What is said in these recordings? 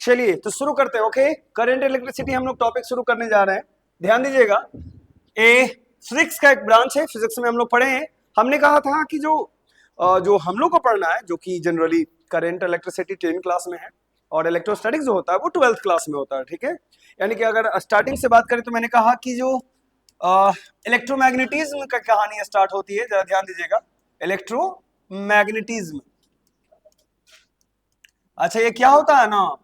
चलिए तो शुरू करते हैं। ओके, करंट इलेक्ट्रिसिटी हम लोग टॉपिक शुरू करने जा रहे हैं। ध्यान दीजिएगा, ए फिजिक्स का एक ब्रांच है, फिजिक्स में हम लोग पढ़े हैं। हमने कहा था कि जो हम लोग को पढ़ना है, जो कि जनरली करंट इलेक्ट्रिसिटी 10 क्लास में है और इलेक्ट्रोस्टैटिक्स जो होता है वो 12th क्लास में होता है। ठीक है, यानी कि अगर स्टार्टिंग से बात करें तो मैंने कहा कि जो इलेक्ट्रोमैग्नेटिज्म का कहानी स्टार्ट होती है, जरा ध्यान दीजिएगा, इलेक्ट्रोमैग्नेटिज्म। अच्छा, ये क्या होता है ना,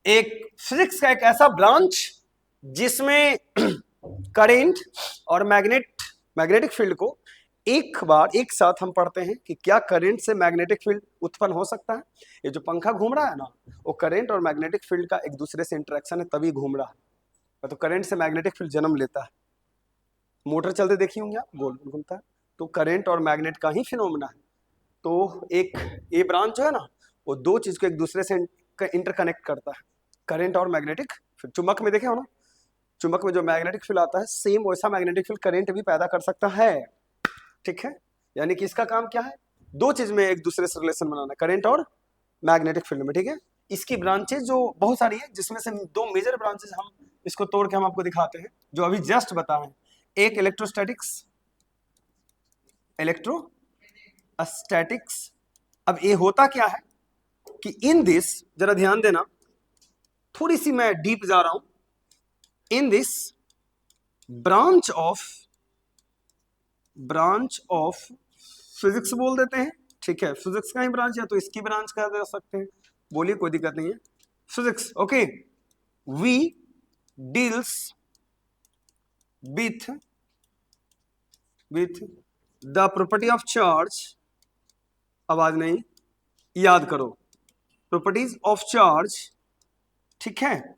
एक फिजिक्स का एक ऐसा ब्रांच जिसमें करंट और मैग्नेटिक फील्ड को एक बार एक साथ हम पढ़ते हैं कि क्या करंट से मैग्नेटिक फील्ड उत्पन्न हो सकता है। ये जो पंखा घूम रहा है ना, वो करंट और मैग्नेटिक फील्ड का एक दूसरे से इंटरेक्शन है, तभी घूम रहा है। तो करंट से मैग्नेटिक फील्ड जन्म लेता है। मोटर चलते देखी होंगे आप, गोल घूमता है, तो करंट और मैग्नेट का ही फिनोमेना है। तो एक ये ब्रांच जो है ना, वो दो चीज को एक दूसरे से इंटरकनेक्ट करता है, करंट और मैग्नेटिक फील्ड। चुंबक में देखे हो ना, चुंबक में जो मैग्नेटिक फील्ड आता है, सेम वैसा मैग्नेटिक फील्ड करंट भी पैदा कर सकता है। ठीक है, यानी कि इसका काम क्या है, दो चीज में एक दूसरे से रिलेशन बनाना, करंट और मैग्नेटिक फील्ड में। ठीक है, इसकी ब्रांचेज जो बहुत सारी है, जिसमें से दो मेजर ब्रांचेज हम इसको तोड़ के हम आपको दिखाते हैं, जो अभी जस्ट बताए। एक इलेक्ट्रोस्टैटिक्स, अब ये होता क्या है कि इन दिस, जरा ध्यान देना, थोड़ी सी मैं डीप जा रहा हूं। इन दिस ब्रांच ऑफ फिजिक्स बोल देते हैं। ठीक है, फिजिक्स का ही ब्रांच है तो इसकी ब्रांच कह दे सकते हैं, बोलिए, कोई दिक्कत नहीं है। Physics, okay, we deals with the property of charge, आवाज नहीं, याद करो, प्रॉपर्टीज ऑफ चार्ज। ठीक है,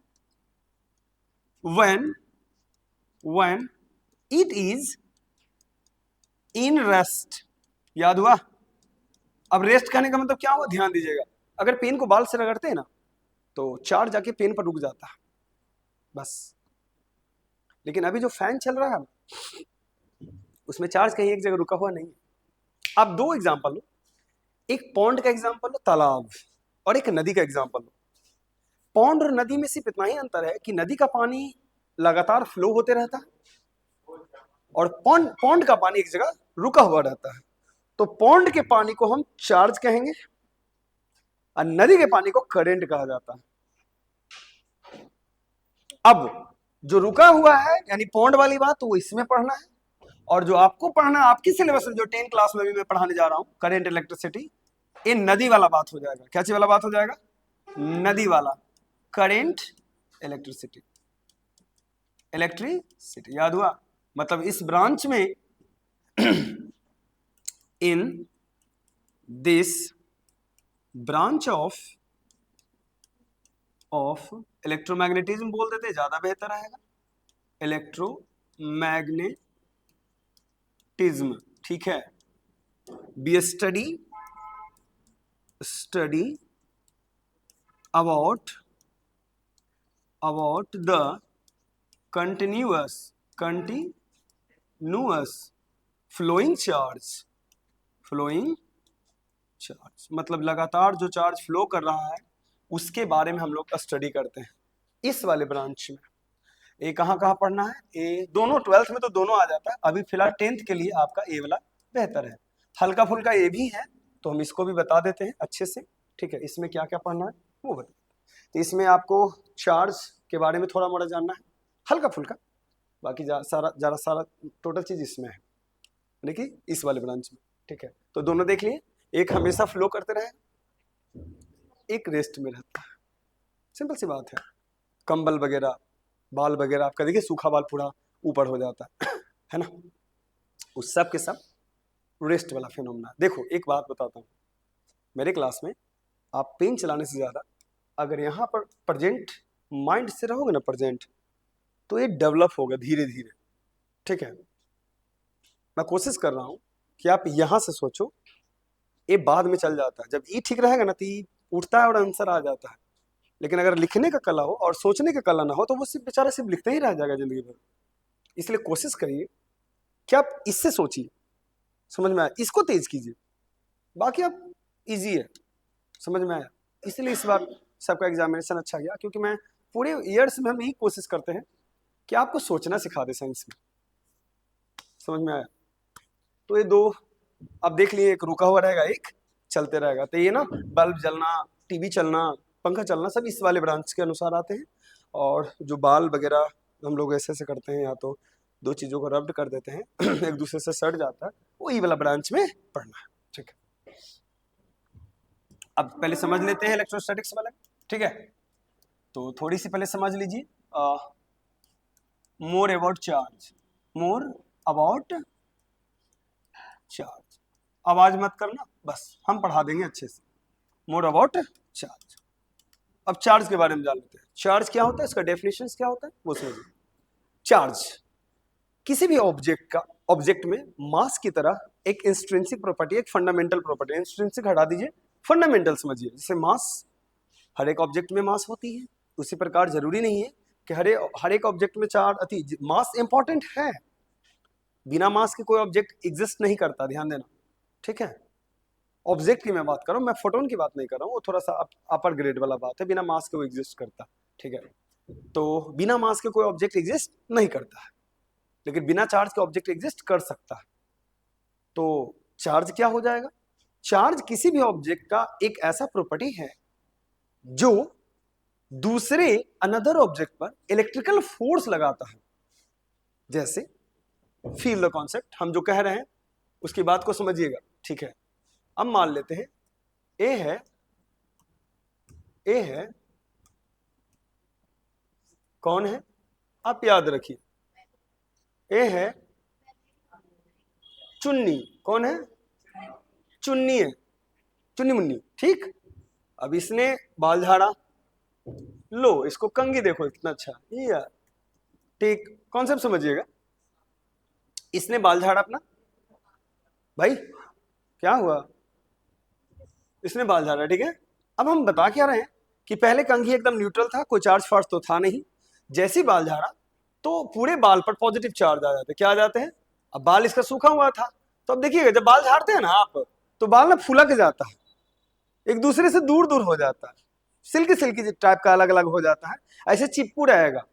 when it is in rest। याद हुआ? अब रेस्ट कहने का मतलब क्या हुआ, ध्यान दीजिएगा, अगर पेन को बाल से रगड़ते हैं ना तो चार्ज जाके पेन पर रुक जाता है, बस। लेकिन अभी जो फैन चल रहा है उसमें चार्ज कहीं एक जगह रुका हुआ नहीं है। आप दो एग्जांपल लो, एक पॉन्ड का एग्जांपल लो, तालाब, और एक नदी का एग्जांपल लो। पॉन्ड और नदी में सिर्फ इतना ही अंतर है कि नदी का पानी लगातार फ्लो होते रहता है और पॉन्ड का पानी एक जगह रुका हुआ रहता है। तो पॉन्ड के पानी को हम चार्ज कहेंगे और नदी के पानी को करंट कहा जाता है। अब जो रुका हुआ है यानी पॉन्ड वाली बात, तो वो इसमें पढ़ना है, और जो आपको पढ़ना है आपकी सिलेबस में, जो 10 क्लास में भी मैं पढ़ाने जा रहा हूं, करंट इलेक्ट्रिसिटी, ये नदी वाला बात हो जाएगा। क्या चीज वाला बात हो जाएगा? नदी वाला, करंट इलेक्ट्रिसिटी। याद हुआ? मतलब इस ब्रांच में in this branch of electromagnetism बोल देते, ज्यादा बेहतर रहेगा, इलेक्ट्रोमैग्नेटिज्म। ठीक है, we study about the continuous flowing charge, मतलब लगातार जो चार्ज फ्लो कर रहा है उसके बारे में हम लोग स्टडी करते हैं इस वाले ब्रांच में। ये कहाँ पढ़ना है, ये दोनों 12th में तो दोनों आ जाता है, अभी फिलहाल 10th के लिए आपका ए वाला बेहतर है। हल्का फुल्का ये भी है तो हम इसको भी बता देते हैं अच्छे से। ठीक है, इसमें क्या क्या पढ़ना है वो बता, तो इसमें आपको चार्ज के बारे में थोड़ा मोड़ा जानना है, हल्का फुल्का, बाकी सारा टोटल चीज इसमें है, देखिए इस वाले ब्रांच में। ठीक है, तो दोनों देख लिए, एक हमेशा फ्लो करते रहे, एक रेस्ट में रहता है, सिंपल सी बात है। कंबल वगैरह, बाल वगैरह आपका देखिए, सूखा बाल पूरा ऊपर हो जाता है ना, उस सब के सब रेस्ट वाला फिनोमेना। देखो एक बात बताता हूँ, मेरे क्लास में आप पेन चलाने से ज्यादा अगर यहाँ पर प्रेजेंट माइंड से रहोगे ना, प्रेजेंट, तो ये डेवलप होगा धीरे धीरे। ठीक है, मैं कोशिश कर रहा हूं कि आप यहां से सोचो, ये बाद में चल जाता है, जब ये ठीक रहेगा ना तो ये उठता है और आंसर आ जाता है। लेकिन अगर लिखने का कला हो और सोचने का कला ना हो तो वो सिर्फ बेचारा सिर्फ लिखते ही रह जाएगा जिंदगी भर। इसलिए कोशिश करिए कि आप इससे सोचिए, समझ में आया, इसको तेज कीजिए, बाकी आप इजी है, समझ में आया। इसलिए इस बार सबका एग्जामिनेशन अच्छा गया, क्योंकि मैं पूरे ईयर्स में हम यही कोशिश करते हैं कि आपको सोचना सिखा दे साइंस में। समझ में आया? तो ये दो अब देख लिए, एक रुका हुआ रहेगा, एक चलते रहेगा। तो ये ना बल्ब जलना, टीवी चलना, पंखा चलना, सब इस वाले ब्रांच के अनुसार आते हैं। और जो बाल वगैरह हम लोग ऐसे ऐसे करते हैं, या तो दो चीजों को रब्ड कर देते हैं एक दूसरे से सट जाता है, वो ई वाला ब्रांच में पढ़ना है। ठीक है, अब पहले समझ लेते हैं इलेक्ट्रोस्टैटिक्स वाला। ठीक है, तो थोड़ी सी पहले समझ लीजिए, more about charge, more about charge. आवाज मत करना, बस हम पढ़ा देंगे अच्छे से। More about charge. अब चार्ज के बारे में जान लेते हैं। चार्ज क्या होता है, इसका डेफिनेशन क्या होता है वो समझिए। चार्ज किसी भी ऑब्जेक्ट में मास की तरह एक इंस्ट्रिंसिक प्रॉपर्टी, एक फंडामेंटल प्रॉपर्टी। इंस्ट्रिंसिक हटा दीजिए, फंडामेंटल समझिए। जैसे मास, हर एक ऑब्जेक्ट में मास होती है, उसी प्रकार जरूरी नहीं है कि हर एक ऑब्जेक्ट में चार्ज मास इंपॉर्टेंट है। बिना मास के कोई ऑब्जेक्ट एग्जिस्ट नहीं करता, ध्यान देना। ठीक है, ऑब्जेक्ट की मैं बात कर रहा हूँ, मैं फोटोन की बात नहीं कर रहा हूँ, वो थोड़ा सा अपर ग्रेड वाला बात है। बिना मास के वो एग्जिस्ट करता। ठीक है, तो बिना मास के कोई ऑब्जेक्ट एग्जिस्ट नहीं करता है, लेकिन बिना चार्ज के ऑब्जेक्ट एग्जिस्ट कर सकता है। तो चार्ज क्या हो जाएगा? चार्ज किसी भी ऑब्जेक्ट का एक ऐसा प्रॉपर्टी है जो दूसरे अनदर ऑब्जेक्ट पर इलेक्ट्रिकल फोर्स लगाता है। जैसे फील द कॉन्सेप्ट, हम जो कह रहे हैं उसकी बात को समझिएगा। ठीक है, अब मान लेते हैं ए है, कौन है आप याद रखिए, ए है चुन्नी। कौन है? चुन्नी है, चुन्नी मुन्नी। ठीक, अब इसने बाल झाड़ा, लो इसको कंघी देखो कितना अच्छा ये यार। ठीक, कॉन्सेप्ट समझिएगा। इसने बाल झाड़ा अपना, भाई क्या हुआ, इसने बाल झाड़ा। ठीक है, अब हम बता क्या रहे हैं कि पहले कंघी एकदम न्यूट्रल था, कोई चार्ज फार्ज तो था नहीं। जैसी बाल झाड़ा तो पूरे बाल पर पॉजिटिव चार्ज आ जाते। क्या आ जाते हैं? अब बाल इसका सूखा हुआ था, तो अब देखिएगा जब बाल झाड़ते हैं ना आप, तो बाल ना फूला के जाता है, एक दूसरे से दूर दूर हो जाता है, सिल्की सिल्की टाइप का अलग अलग हो जाता है, ऐसे चिपकू रहेगा।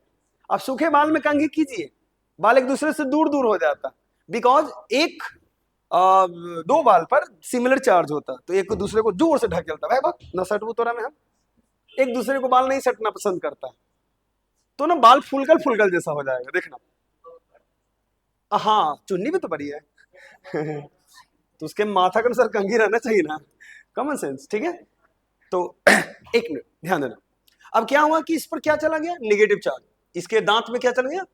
अब सूखे बाल में कंघी कीजिए, बाल एक दूसरे से दूर दूर हो जाता है, बिकॉज एक दो बाल पर सिमिलर चार्ज होता है, तो एक दूसरे को जोर से ढकेलता है। भाई न सटबू तोरा में, हम एक दूसरे को बाल नहीं सटना पसंद करता है, तो ना बाल फुलकल फुलकल जैसा हो जाएगा, देखना। हाँ, चुन्नी भी तो बड़ी है तो उसके माथा के अनुसार कंघी रहना चाहिए ना, कॉमन सेंस। ठीक है, तो एक मिनट ध्यान देना। अब क्या हुआ कि इस पर क्या चला गया? Negative charge. इसके दांत में क्या चला गया?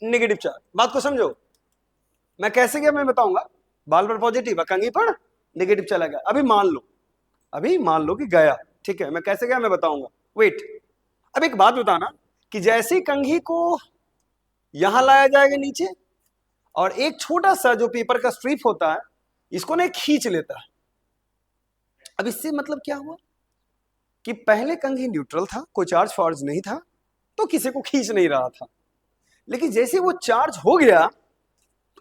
Negative charge. बात को समझो, मैं कैसे गया मैं बताऊंगा। बाल पर पॉजिटिव, कंघी पर निगेटिव चला गया। अभी मान लो कि गया। ठीक है, मैं कैसे गया मैं बताऊंगा, वेट। अब एक बात बताना कि जैसे कंघी को यहां लाया जाएगा नीचे, और एक छोटा सा जो पेपर का स्ट्रिप होता है, इसको ना खींच लेता है। अब इससे मतलब क्या हुआ कि पहले कंघी न्यूट्रल था, कोई चार्ज फार्ज नहीं था, तो किसी को खींच नहीं रहा था। लेकिन जैसे वो चार्ज हो गया,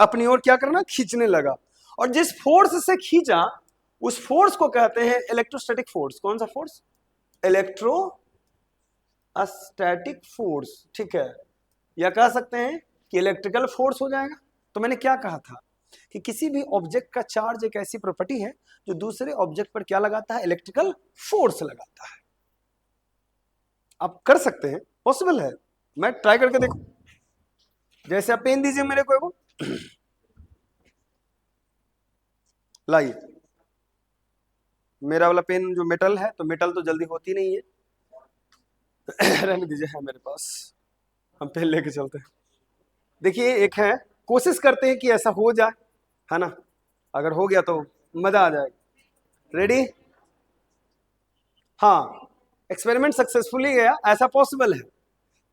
अपनी ओर क्या करना, खींचने लगा। और जिस फोर्स से खींचा, उस फोर्स को कहते हैं इलेक्ट्रोस्टैटिक फोर्स। कौन सा फोर्स? Electrostatic force. ठीक है, या कह सकते हैं कि इलेक्ट्रिकल फोर्स हो जाएगा। तो मैंने क्या कहा था कि किसी भी ऑब्जेक्ट का चार्ज एक ऐसी प्रॉपर्टी है जो दूसरे ऑब्जेक्ट पर क्या लगाता है? इलेक्ट्रिकल फोर्स लगाता है। आप कर सकते हैं, पॉसिबल है, मैं ट्राई करके देखो। जैसे आप पेन दीजिए मेरे को, लाइए मेरा वाला पेन जो मेटल है, तो मेटल तो जल्दी होती नहीं है रहने दीजिए, है मेरे पास, हम पेन लेके चलते हैं। देखिए एक है, कोशिश करते हैं कि ऐसा हो जाए, है ना। अगर हो गया तो मजा आ जाएगा। रेडी? हाँ, एक्सपेरिमेंट सक्सेसफुली गया, ऐसा पॉसिबल है।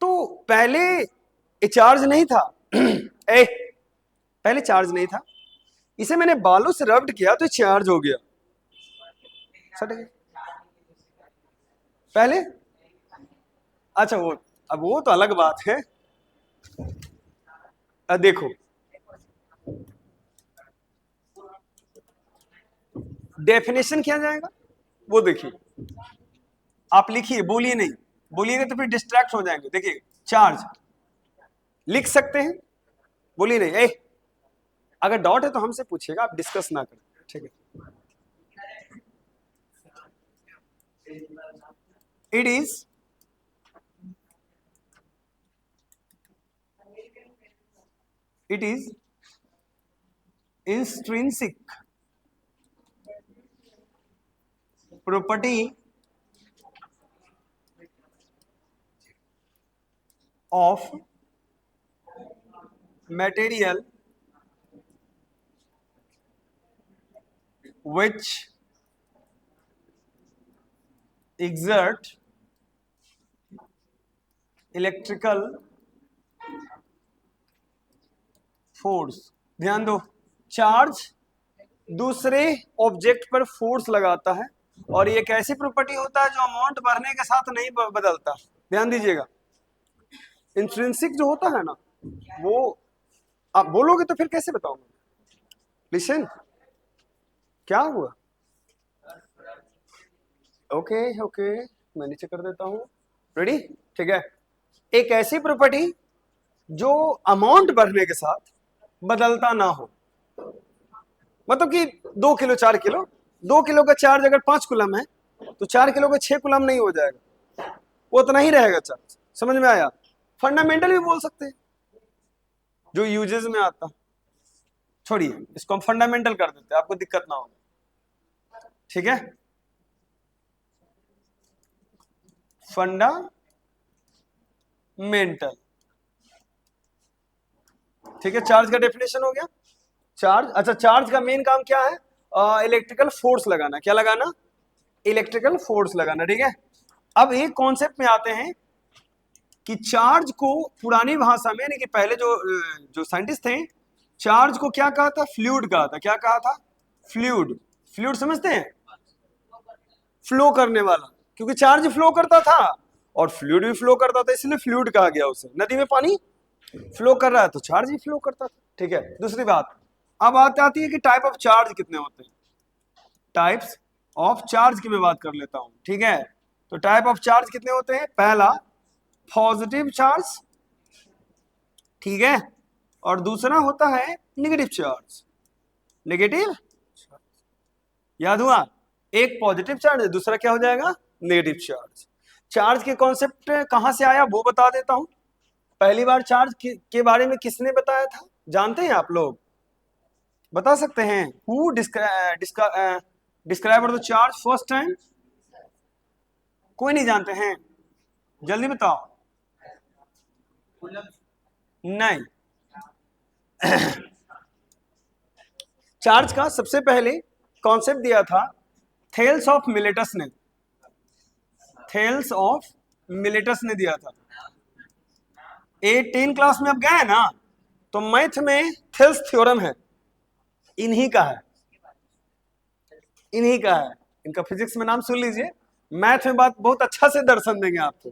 तो पहले ये चार्ज नहीं था ए, पहले चार्ज नहीं था, इसे मैंने बालों से रब्ड किया तो चार्ज हो गया। सट गया पहले। अच्छा वो, अब वो तो अलग बात है। देखो, डेफिनेशन क्या जाएगा वो देखिए। आप लिखिए, बोलिए नहीं, बोलिएगा तो फिर डिस्ट्रैक्ट हो जाएंगे। देखिए चार्ज लिख सकते हैं, बोलिए नहीं। अगर डाउट है तो हमसे पूछिएगा, आप डिस्कस ना करें, ठीक है। It is intrinsic property of material which exert electrical force। ध्यान दो, चार्ज दूसरे ऑब्जेक्ट पर फोर्स लगाता है, और ये एक ऐसी प्रॉपर्टी होता है जो अमाउंट बढ़ने के साथ नहीं बदलता। ध्यान दीजिएगा, इंट्रिंसिक जो होता है ना, वो आप बोलोगे तो फिर कैसे बताऊंगा। लिसन, क्या हुआ? ओके ओके, मैं नीचे कर देता हूं। रेडी, ठीक है। एक ऐसी प्रॉपर्टी जो अमाउंट बढ़ने के साथ बदलता ना हो, मतलब कि 2 किलो 4 किलो, 2 किलो का चार्ज अगर 5 कुलम है तो 4 किलो का 6 कुलम नहीं हो जाएगा, वो उतना ही रहेगा चार्ज। समझ में आया? फंडामेंटल भी बोल सकते हैं, जो यूजेस में आता। छोड़िए, इसको हम फंडामेंटल कर देते हैं, आपको दिक्कत ना हो, ठीक है। फंडामेंटल, ठीक है। चार्ज का डेफिनेशन हो गया। चार्ज, अच्छा, चार्ज का मेन काम क्या है? इलेक्ट्रिकल फोर्स लगाना। क्या लगाना? इलेक्ट्रिकल फोर्स लगाना, ठीक है। अब एक कॉन्सेप्ट में आते हैं कि चार्ज को पुरानी भाषा में, यानी कि पहले जो साइंटिस्ट थे, चार्ज को क्या कहा था? फ्लूइड कहा था। क्या कहा था? फ्लूइड। फ्लूइड समझते हैं? फ्लो करने वाला, क्योंकि चार्ज फ्लो करता था और फ्लूइड भी फ्लो करता था, इसलिए फ्लूइड कहा गया उसे। नदी में पानी फ्लो कर रहा है तो चार्ज भी फ्लो करता था, ठीक है। दूसरी बात, अब बात आती है कि टाइप ऑफ चार्ज कितने होते हैं। टाइप्स ऑफ चार्ज की मैं बात कर लेता हूं, ठीक है। तो टाइप ऑफ चार्ज कितने होते हैं? पहला पॉजिटिव चार्ज, ठीक है, और दूसरा होता है नेगेटिव चार्ज। नेगेटिव, याद हुआ? एक पॉजिटिव चार्ज है, दूसरा क्या हो जाएगा? Negative charge. चार्ज के कॉन्सेप्ट कहां से आया वो बता देता हूं। पहली बार चार्ज के बारे में किसने बताया था, जानते हैं आप लोग? बता सकते हैं? Who describe the charge first time? कोई नहीं जानते हैं? जल्दी बताओ। नहीं। चार्ज का सबसे पहले कॉन्सेप्ट दिया था थेल्स ऑफ मिलेटस ने। थेल्स ऑफ मिलेटस ने दिया था। 10 क्लास में अब गए ना, तो मैथ में थेल्स थ्योरम है, इन्हीं का है, इन्हीं का है। इनका फिजिक्स में नाम सुन लीजिए, मैथ में बात बहुत अच्छा से दर्शन देंगे आपको,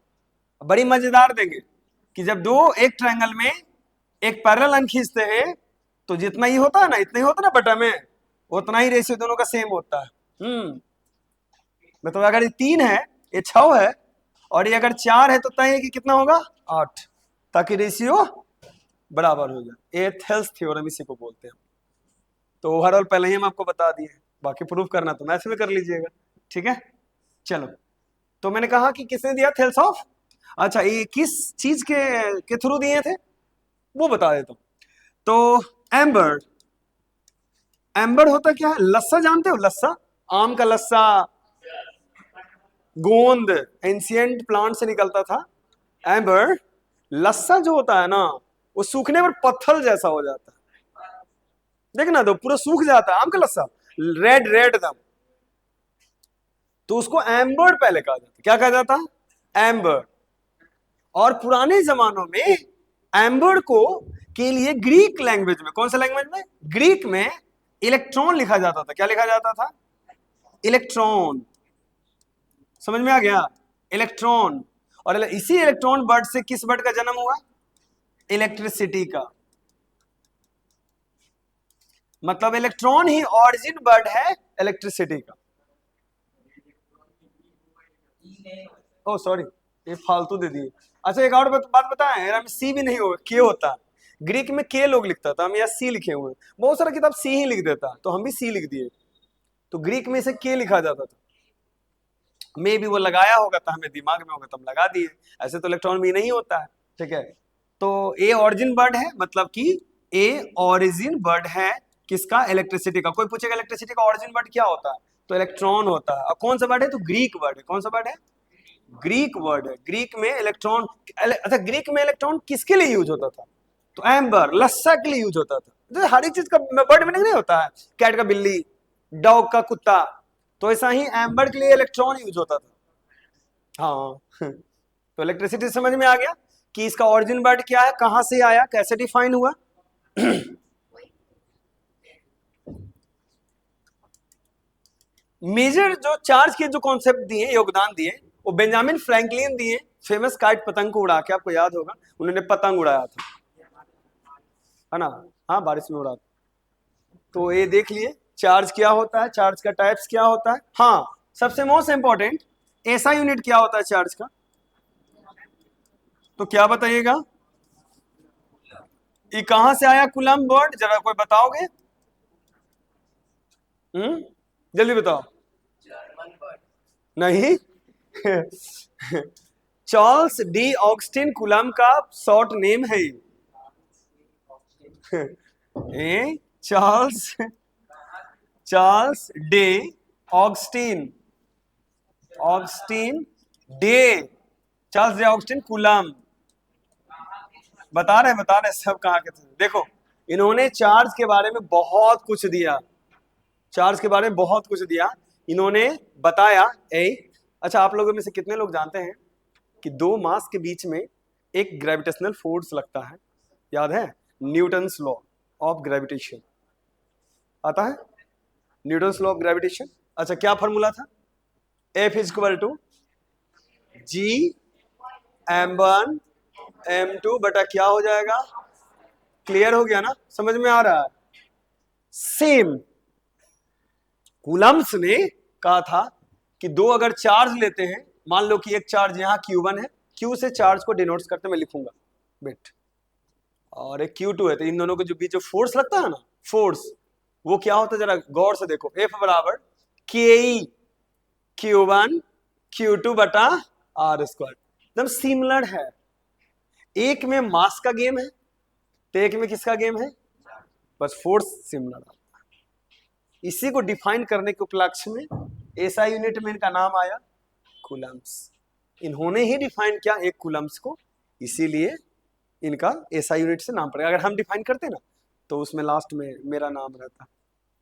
बड़ी मजेदार देंगे। कि जब दो एक ट्रायंगल में एक पैरेलल लाइन खींचते हैं तो जितना ही होता है ना, इतना ही होता है ना बटा में, उतना ही रेशियो दोनों का सेम होता है। मतलब अगर ये 3 है, ये 6 है, और ये अगर 4 है तो तय है कि कितना होगा? 8, ताकि रेशियो बराबर हो जाए। ये थेल्स थ्योरम इसी को बोलते हैं। तो ओवरऑल पहले ही हम आपको बता दिए, बाकी प्रूफ करना तो मैथ में कर लीजिएगा, ठीक है। चलो, तो मैंने कहा कि किसने दिया? Thales of. अच्छा, ये किस चीज के थ्रू दिए थे वो बता देता हूं। तो एम्बर, एम्बर होता क्या है? लस्सा जानते हो? लस्सा, आम का लस्सा, गोंद, एंशियंट प्लांट से निकलता था। एम्बर, लस्सा जो होता है ना, वो सूखने पर पत्थर जैसा हो जाता है। देखना तो पूरा सूख जाता है आम का लस्सा, रेड रेड एकदम। तो उसको एम्बर पहले कहा जाता। क्या कहा जाता? एम्बर। और पुराने जमानों में एम्बर को के लिए ग्रीक लैंग्वेज में, कौन सा लैंग्वेज में? ग्रीक में इलेक्ट्रॉन लिखा जाता था। क्या लिखा जाता था? इलेक्ट्रॉन। समझ में आ गया? इलेक्ट्रॉन। और इसी इलेक्ट्रॉन वर्ड से किस वर्ड का जन्म हुआ? इलेक्ट्रिसिटी का। मतलब इलेक्ट्रॉन ही ऑरिजिन वर्ड है इलेक्ट्रिसिटी का। ओ सॉरी, ये फालतू दे दिए। अच्छा एक और बात बताएं, यार सी भी नहीं हो के होता, ग्रीक में के लोग लिखता था, हम यहाँ सी लिखे हुए हैं, बहुत सारा किताब सी ही लिख देता, तो हम भी सी लिख दिए, तो ग्रीक में इसे के लिखा जाता था। मे भी वो लगाया होगा तो हमें दिमाग में होगा तो हम लगा दिए, ऐसे तो इलेक्ट्रॉन भी नहीं होता है, ठीक है। तो ए ऑरिजिन वर्ड है, मतलब कि ए ऑरिजिन वर्ड है किसका, इलेक्ट्रिसिटी का। कोई पूछेगा इलेक्ट्रिसिटी का ऑरिजिन वर्ड क्या होता है, तो इलेक्ट्रॉन होता है। और कौन सा वर्ड है, तो ग्रीक वर्ड है। कौन सा वर्ड है, ग्रीक वर्ड है। ग्रीक में इलेक्ट्रॉन, अच्छा ग्रीक में इलेक्ट्रॉन किसके लिए यूज होता था, तो एम्बर लस्सा के लिए यूज होता था। तो हर एक चीज का वर्ड मीनिंग नहीं होता है, कैट का बिल्ली, डॉग का कुत्ता, तो ऐसा ही एम्बर के लिए इलेक्ट्रॉन यूज होता था। हाँ तो इलेक्ट्रिसिटी समझ में आ गया कि इसका ओरिजिन वर्ड क्या है, कहां से आया, कैसे डिफाइन हुआ। मेजर जो चार्ज के जो कॉन्सेप्ट दिए, योगदान दिए, वो बेंजामिन फ्रैंकलिन दिए, फेमस काइट पतंग को उड़ा के, आपको याद होगा उन्होंने पतंग उड़ाया था, है ना। हाँ बारिश में उड़ा, तो ये देख लिए चार्ज क्या होता है, चार्ज का टाइप्स क्या होता है। हाँ सबसे मोस्ट इंपॉर्टेंट, ऐसा यूनिट क्या होता है चार्ज का, तो क्या बताइएगा, ये कहां से आया कूलम्ब वर्ड, जरा कोई बताओगे। जल्दी बताओ। नहीं चार्ल्स डी ऑगस्टिन कूलम्ब का शॉर्ट नेम है ये। Charles Charles de Augustin, Augustin de, Charles de Augustin Coulomb. बता रहे सब कहाँ के थे। देखो इन्होंने चार्ज के बारे में बहुत कुछ दिया, चार्ज के बारे में बहुत कुछ दिया इन्होंने, बताया। अच्छा आप लोगों में से कितने लोग जानते हैं कि दो मास के बीच में एक ग्रेविटेशनल फोर्स लगता है, याद है, न्यूटन्स लॉ ऑफ ग्रेविटेशन आता है, न्यूटन्स लॉ ऑफ ग्रेविटेशन। अच्छा क्या फॉर्मूला था, F is equal to G m1 m2 बटा क्या हो जाएगा, क्लियर हो गया ना, समझ में आ रहा है। सेम कूलम्ब्स ने कहा था कि दो अगर चार्ज लेते हैं, मान लो कि एक चार्ज यहाँ Q1 है, Q से चार्ज को डिनोट करते मैं लिखूंगा बिट, और एक Q2 है, तो इन दोनों के जो बीच जो फोर्स लगता है ना, फोर्स वो क्या होता है, जरा गौर से देखो, F बराबर के Q1 Q2 बटा R स्क्वायर, एकदम सिमिलर है। एक में मास का गेम है तो एक में किसका गेम है, बस फोर्स सिमिलर है। इसी को डिफाइन करने के उपलक्ष्य में ऐसा यूनिट में इनका नाम आया कूलम्ब्स, इन्होंने ही डिफाइन किया एक कूलम्ब्स को, इसीलिए इनका ऐसा यूनिट से नाम पड़ेगा। अगर हम डिफाइन करते ना तो उसमें लास्ट में मेरा नाम रहता,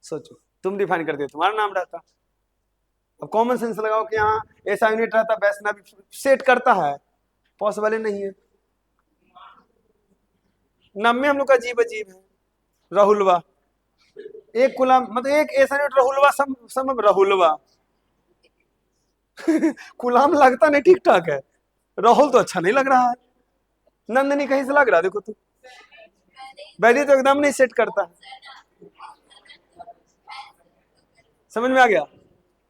सोचो तुम डिफाइन करते तुम्हारा नाम रहता। अब कॉमन सेंस लगाओ कि हाँ ऐसा यूनिट रहता, वैष्णव सेट करता है, पॉसिबल ही नहीं है। नाम में हम लोग का अजीब अजीब है, राहुलवा, एक कुलम मतलब एक ऐसा यूनिट राहुलवा, सब राहुलवा कुलाम लगता नहीं ठीक ठाक है, राहुल तो अच्छा नहीं लग रहा है, नंदनी कहीं से लग रहा है, देखो तू बैरी तो एकदम नहीं सेट करता, समझ में आ गया।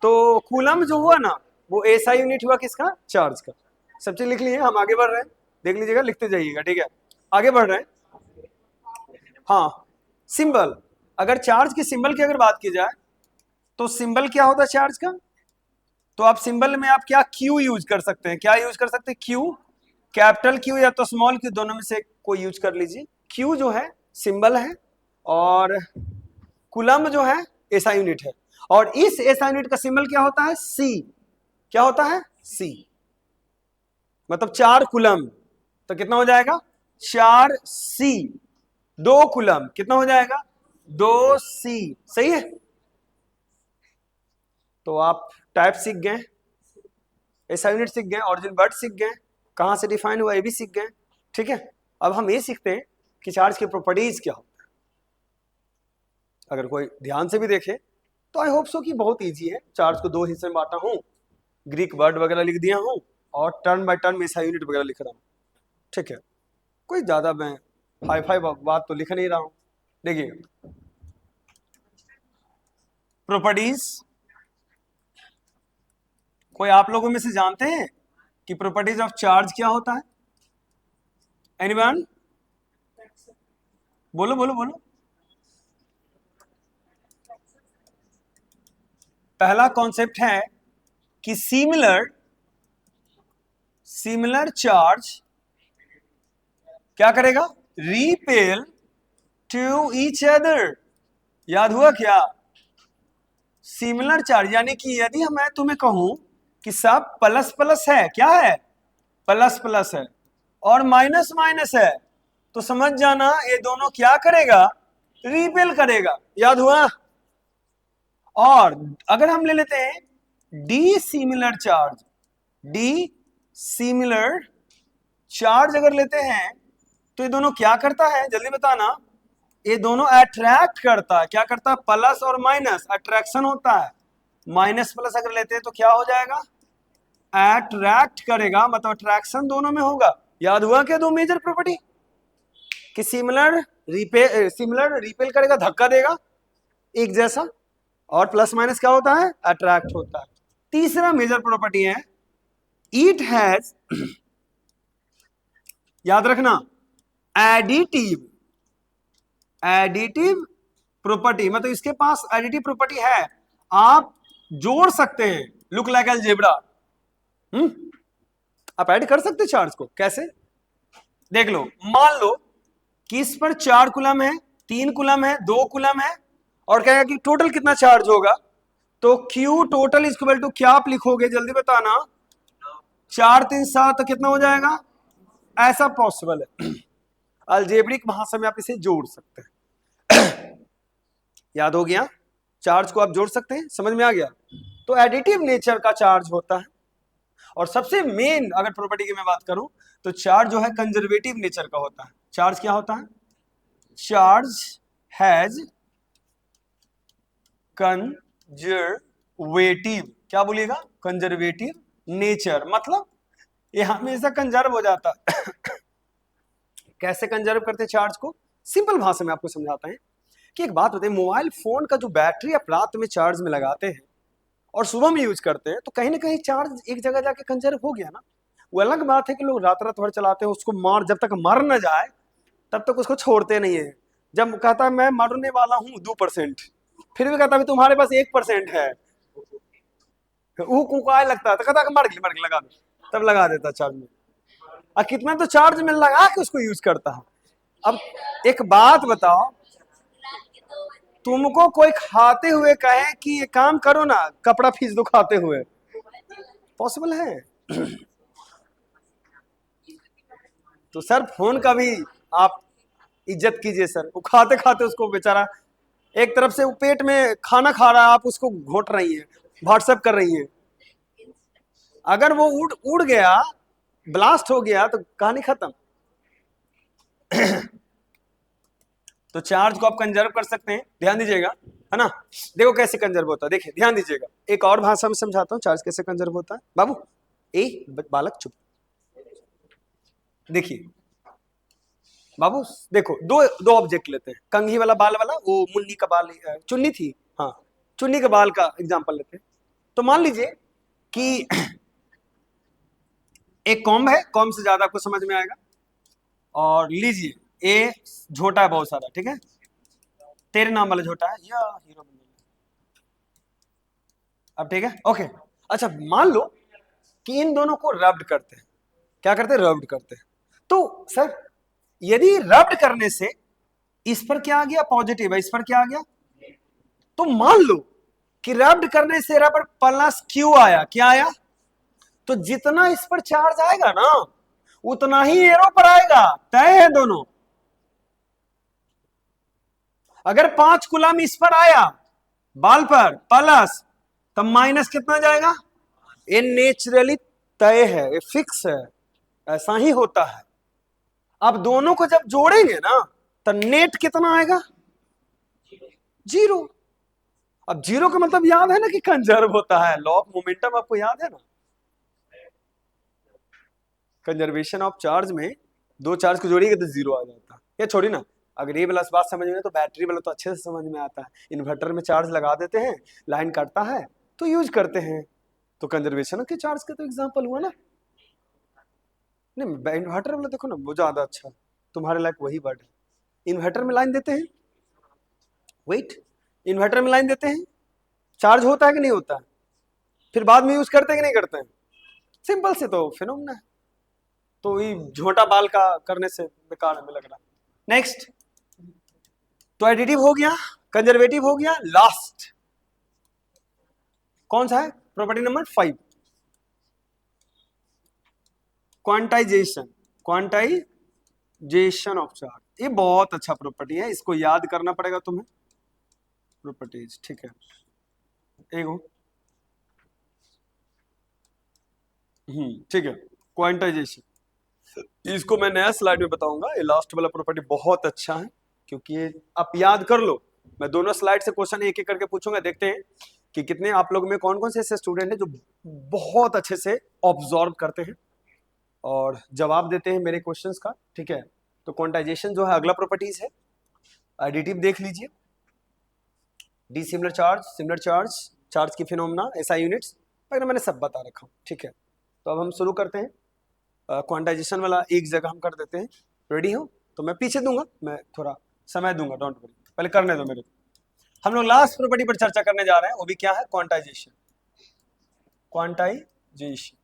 तो कूलम जो हुआ ना वो ऐसा यूनिट हुआ किसका, चार्ज का। सब चीज लिख लिए, हम आगे बढ़ रहे हैं, देख लीजिएगा लिखते जाइएगा, ठीक है आगे बढ़ रहे हैं। हाँ सिंबल, अगर चार्ज की सिंबल की अगर बात की जाए तो सिंबल क्या होता है चार्ज का, तो आप सिंबल में आप क्या क्यू यूज कर सकते हैं, क्या यूज कर सकते हैं, क्यू, कैपिटल क्यू या तो स्मॉल क्यू, दोनों में से कोई यूज कर लीजिए। क्यू जो है सिंबल है, और कूलम्ब जो है ऐसा यूनिट है, और इस ऐसा यूनिट का सिंबल क्या होता है, सी, क्या होता है, सी, मतलब 4 कूलम्ब, तो कितना हो जाएगा 4 सी, 2 कूलम्ब कितना हो जाएगा 2 सी, सही है। तो आप टाइप सीख गए, ऐसा यूनिट सीख गए, ऑरिजिन वर्ड सीख गए, कहां से डिफाइन हुआ ये भी सीख गए, ठीक है। अब हम ये सीखते हैं कि चार्ज की प्रॉपर्टीज क्या होता है। अगर कोई ध्यान से भी देखे तो आई होप सो कि बहुत इजी है। चार्ज को 2 हिस्से में बांटा हूं, ग्रीक वर्ड वगैरह लिख दिया हूं, और टर्न बाय टर्न में ऐसा यूनिट वगैरह लिख रहा हूं, ठीक है। कोई ज्यादा मैं हाई फाई बात तो लिख नहीं रहा हूं। देखिए प्रॉपर्टीज, कोई आप लोगों में से जानते हैं कि प्रॉपर्टीज ऑफ चार्ज क्या होता है? एनीवन? बोलो बोलो बोलो। पहला कॉन्सेप्ट है कि सिमिलर चार्ज क्या करेगा? Repel to each other. याद हुआ क्या? सिमिलर चार्ज यानी कि यदि मैं तुम्हें कहूं कि सब प्लस प्लस है, क्या है? प्लस प्लस है, और माइनस माइनस है, तो समझ जाना ये दोनों क्या करेगा? रिपेल करेगा। याद हुआ? और अगर हम ले लेते हैं डी सिमिलर चार्ज अगर लेते हैं तो ये दोनों क्या करता है? जल्दी बताना। ये दोनों अट्रैक्ट करता है। क्या करता है? प्लस और माइनस अट्रैक्शन होता है। माइनस प्लस अगर लेते हैं तो क्या हो जाएगा? अट्रैक्ट करेगा, मतलब अट्रैक्शन दोनों में होगा। याद हुआ क्या दो मेजर प्रॉपर्टी? कि सिमिलर रिपेल करेगा, धक्का देगा एक जैसा, और प्लस माइनस क्या होता है? अट्रैक्ट होता है। तीसरा मेजर प्रॉपर्टी है इट हैज, याद रखना, एडिटिव प्रॉपर्टी, मतलब इसके पास एडिटिव प्रॉपर्टी है। आप जोड़ सकते हैं। Look like algebra. आप ऐड कर सकते हैं चार्ज को। कैसे? देख लो, मान लो कि इस पर 4 कूलम है, 3 कूलम है, 2 कूलम है, और कहेगा कि टोटल कितना चार्ज होगा, तो Q total is equal to क्या आप लिखोगे? जल्दी बताना। 4 3 7 तो कितना हो जाएगा? ऐसा पॉसिबल है। अलजेब्रिक भाषा में आप इसे जोड़ सकते हैं। याद हो गया? चार्ज को आप जोड़ सकते हैं। समझ में आ गया? तो एडिटिव नेचर का चार्ज होता है। और सबसे मेन अगर प्रॉपर्टी की मैं बात करूं तो चार्ज जो है कंजर्वेटिव नेचर का होता है। चार्ज क्या होता है? चार्ज हैज कंजर्वेटिव, क्या बोलिएगा? कंजर्वेटिव नेचर, मतलब ये हमेशा कंजर्व हो जाता है। कैसे कंजर्व करते हैं चार्ज को? सिंपल भाषा में आपको समझाते हैं कि एक बात बताइए, मोबाइल फोन का जो बैटरी आप रात में चार्ज में लगाते हैं और सुबह में यूज करते हैं, तो कहीं ना कहीं चार्ज एक जगह जाके कंजर्व हो गया ना। वो अलग बात है कि लोग रात रात भर चलाते हैं, उसको जब तक मर न जाए तब तक उसको छोड़ते नहीं है। जब कहता है मैं मरने वाला हूं 2%, फिर भी कहता है तुम्हारे पास 1% है, वो कुकाए लगता है, तो कहता है मर गई लगा दो, तब लगा देता चार्ज में। और कितना तो चार्ज में लगा के उसको यूज करता है। अब एक बात बताओ, तुमको कोई खाते हुए कहे कि ये काम करो ना, कपड़ा फीस दो खाते हुए, पॉसिबल है? तो सर फोन का भी आप इज्जत कीजिए सर। वो खाते खाते उसको बेचारा एक तरफ से वो पेट में खाना खा रहा है, आप उसको घोट रही है, व्हाट्सएप कर रही है। अगर वो उड़ गया, ब्लास्ट हो गया, तो कहानी खत्म। तो चार्ज को आप कंजर्व कर सकते हैं। ध्यान दीजिएगा, है ना? देखो कैसे कंजर्व होता है। देखिए ध्यान दीजिएगा, एक और भाषा में समझाता हूँ चार्ज कैसे कंजर्व होता है। बाबू बालक चुप। देखिए बाबू, देखो दो दो ऑब्जेक्ट लेते हैं। कंघी वाला बाल वाला, वो मुन्नी का बाल, चुन्नी थी, हाँ, चुन्नी के बाल का एग्जांपल लेते हैं। तो मान लीजिए कि एक कॉम्ब है, कॉम्ब से ज्यादा आपको समझ में आएगा। और लीजिए ए झोटा है बहुत सारा, ठीक है, तेरे नाम वाला झोटा है या हीरो। अब ठीक है, ओके। अच्छा मान लो कि इन दोनों को रब्ड करते हैं। क्या करते हैं? रब्ड करते हैं। तो सर यदि रब्ड करने से इस पर क्या आ गया? पॉजिटिव है, इस पर क्या आ गया? तो मान लो कि रब्ड करने से रबर प्लस क्यू आया। क्या आया? तो जितना इस पर चार्ज आएगा ना, उतना ही एरो पर आएगा। तय है दोनों। अगर 5 कूलम इस पर आया बाल पर प्लस, तब माइनस कितना जाएगा? ये नेचुरली तय है, ये फिक्स है, ऐसा ही होता है। अब दोनों को जब जोड़ेंगे ना, तो नेट कितना आएगा? 0। अब 0 का मतलब याद है ना कि कंजर्व होता है। लॉ ऑफ मोमेंटम आपको याद है ना? कंजर्वेशन ऑफ चार्ज में दो चार्ज को जोड़िएगा तो 0 आ जाता है। ये छोड़ी ना, अगर ये वाला बात समझ में तो बैटरी वाला तो अच्छे से समझ में आता है। इन्वर्टर में चार्ज लगा देते हैं, लाइन कटता है तो यूज करते हैं। तो कंजर्वेशन के चार्ज का तो एग्जांपल हुआ ना। नहीं, इन्वर्टर वाला देखो ना, वो ज्यादा अच्छा, तुम्हारे लायक वही वर्ड है। इन्वर्टर में लाइन देते हैं, वेट, इन्वर्टर में लाइन देते हैं, चार्ज होता है कि नहीं होता है, फिर बाद में यूज करते हैं कि नहीं करते हैं, सिंपल से तो फिनोमेना है। तो ये झोटा बाल का करने से बेकार हमें लग रहा। नेक्स्ट, तो एडिटिव हो गया, कंजर्वेटिव हो गया, लास्ट कौन सा है, property number 5, quantization, quantization of charge. ये बहुत अच्छा प्रॉपर्टी है, इसको याद करना पड़ेगा तुम्हें, प्रॉपर्टीज, ठीक है। एगो ठीक है, क्वांटाइजेशन, इसको मैं नया स्लाइड में बताऊंगा। ये लास्ट वाला प्रॉपर्टी बहुत अच्छा है, क्योंकि ये आप याद कर लो। मैं दोनों स्लाइड से क्वेश्चन एक एक करके पूछूंगा, देखते हैं कि कितने आप लोग में कौन कौन से ऐसे स्टूडेंट हैं जो बहुत अच्छे से ऑब्जॉर्व करते हैं और जवाब देते हैं मेरे क्वेश्चंस का, ठीक है। तो क्वांटाइजेशन जो है अगला प्रॉपर्टीज है। एडिटिव देख लीजिए, D similar charge, similar charge, charge की फिनोमेना, एसआई यूनिट्स वगैरह मैंने सब बता रखा हूँ, ठीक है। तो अब हम शुरू करते हैं। क्वांटाइजेशन वाला एक जगह हम कर देते हैं। रेडी हो तो मैं पीछे दूंगा, मैं थोड़ा समय दूंगा, डोंट वरी, पहले करने दो मेरे। हम लोग लास्ट प्रॉपर्टी पर चर्चा करने जा रहे हैं, वो भी क्या है, क्वांटाइजेशन। क्वांटाइजेशन,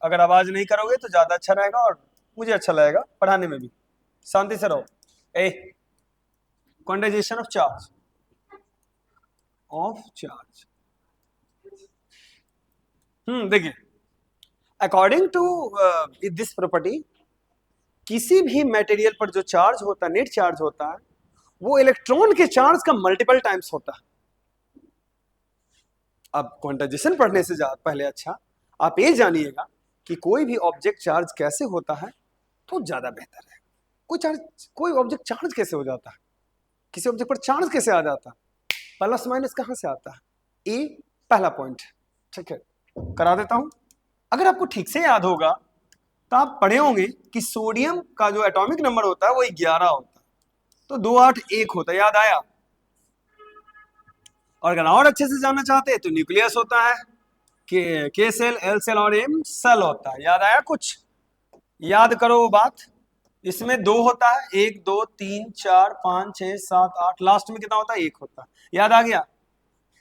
अगर आवाज नहीं करोगे तो ज्यादा अच्छा रहेगा और मुझे अच्छा लगेगा पढ़ाने में भी। शांति से रहो। A, quantization of charge, of charge. देखिए, अकॉर्डिंग टू दिस प्रॉपर्टी, किसी भी मटेरियल पर जो चार्ज होता है, नेट चार्ज होता है, वो इलेक्ट्रॉन के चार्ज का मल्टीपल टाइम्स होता है। अब क्वांटाइजेशन पढ़ने से पहले अच्छा आप ये जानिएगा कि कोई भी ऑब्जेक्ट चार्ज कैसे होता है तो ज्यादा बेहतर है। कोई ऑब्जेक्ट चार्ज कैसे हो जाता है, किसी ऑब्जेक्ट पर चार्ज कैसे आ जाता है, प्लस माइनस कहां से आता है, ये पहला पॉइंट है, ठीक है। करा देता हूं। अगर आपको ठीक से याद होगा तो आप पढ़े होंगे कि सोडियम का जो एटॉमिक नंबर होता है वो 11 होता है, तो 2 8 1 होता है, याद आया। और अगर और अच्छे से जानना चाहते हैं तो न्यूक्लियस होता है, के सेल, एल सेल और एम सेल होता है, याद आया कुछ, याद करो वो बात। इसमें 2 होता है, 1 2 3 4 5 6 7 8, लास्ट में कितना होता है, 1 होता है, याद आ गया।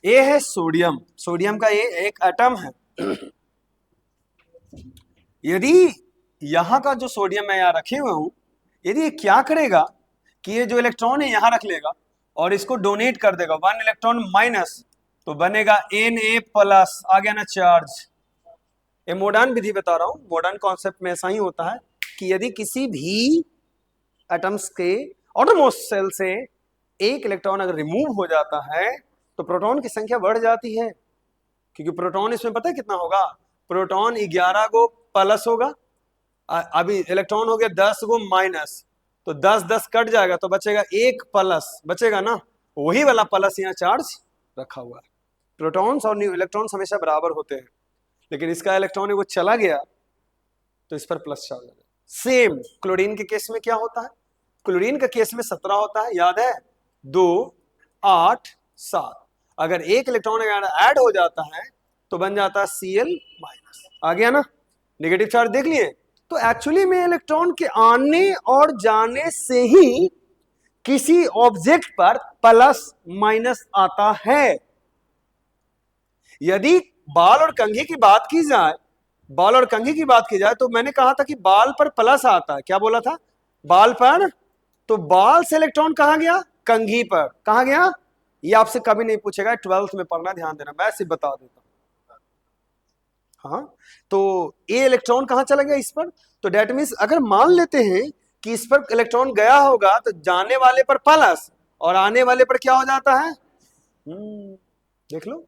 ए है सोडियम, सोडियम का ये एक एटम है। यदि यहां का जो सोडियम मैं यहां रखे हुए हूं, यदि ये क्या करेगा कि ये जो इलेक्ट्रॉन है यहां रख लेगा और इसको डोनेट कर देगा, 1 इलेक्ट्रॉन माइनस, तो बनेगा Na+, आ गया ना चार्ज। ये मॉडर्न विधि बता रहा हूं, मॉडर्न कॉन्सेप्ट में ऐसा ही होता है कि यदि किसी भी एटम्स के आउटरमोस्ट सेल से एक इलेक्ट्रॉन अगर रिमूव हो जाता है तो प्रोटॉन की संख्या बढ़ जाती है, क्योंकि प्रोटॉन इसमें पता है कितना होगा, प्रोटॉन 11 गो प्लस होगा, अभी इलेक्ट्रॉन हो गया 10 गो माइनस, तो 10 10 कट जाएगा तो बचेगा 1 प्लस, बचेगा ना, वही वाला प्लस यहाँ चार्ज रखा हुआ है। प्रोटॉन्स और इलेक्ट्रॉन्स हमेशा बराबर होते हैं, लेकिन इसका इलेक्ट्रॉन वो चला गया तो इस पर प्लस चार्ज आ गया। सेम क्लोरीन के केस में क्या होता है, क्लोरीन का केस में 17 होता है, याद है, 2 8 7, अगर एक इलेक्ट्रॉन ऐड हो जाता है तो बन जाता है Cl-, आ गया ना, नेगेटिव चार्ज देख लिए। तो एक्चुअली में इलेक्ट्रॉन के आने और जाने से ही किसी ऑब्जेक्ट पर प्लस माइनस आता है। यदि बाल और कंघी की बात की जाए, बाल और कंघी की बात की जाए, तो मैंने कहा था कि बाल पर प्लस आता है, क्या बोला था, बाल पर, तो बाल से इलेक्ट्रॉन कहां गया, कंघी पर, कहां गया, ये आपसे कभी नहीं पूछेगा, 12th में पढ़ना, ध्यान देना, मैं सिर्फ बता देता हूं। हाँ, तो ये इलेक्ट्रॉन कहां चला गया, इस पर, तो डेट मीन्स अगर मान लेते हैं कि इस पर इलेक्ट्रॉन गया होगा तो जाने वाले पर प्लस और आने वाले पर क्या हो जाता है, देख लो,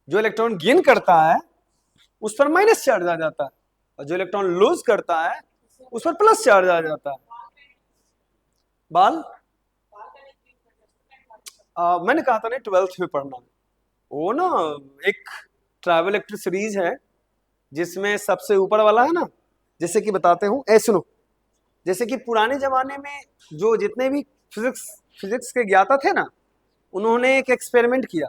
जो इलेक्ट्रॉन गेन करता है उस पर माइनस चार्ज आ जाता है और जो इलेक्ट्रॉन लूज करता है उस पर प्लस चार्ज आ जाता है। बाल मैंने कहा था ना 12th में पढ़ना, वो ना एक ट्रैवल इलेक्ट्रिक सीरीज है जिसमें सबसे ऊपर वाला है ना, जैसे कि बताते हूँ, ऐ सुनो, जैसे कि पुराने जमाने में जो जितने भी फिजिक्स के ज्ञाता थे ना, उन्होंने एक एक्सपेरिमेंट किया,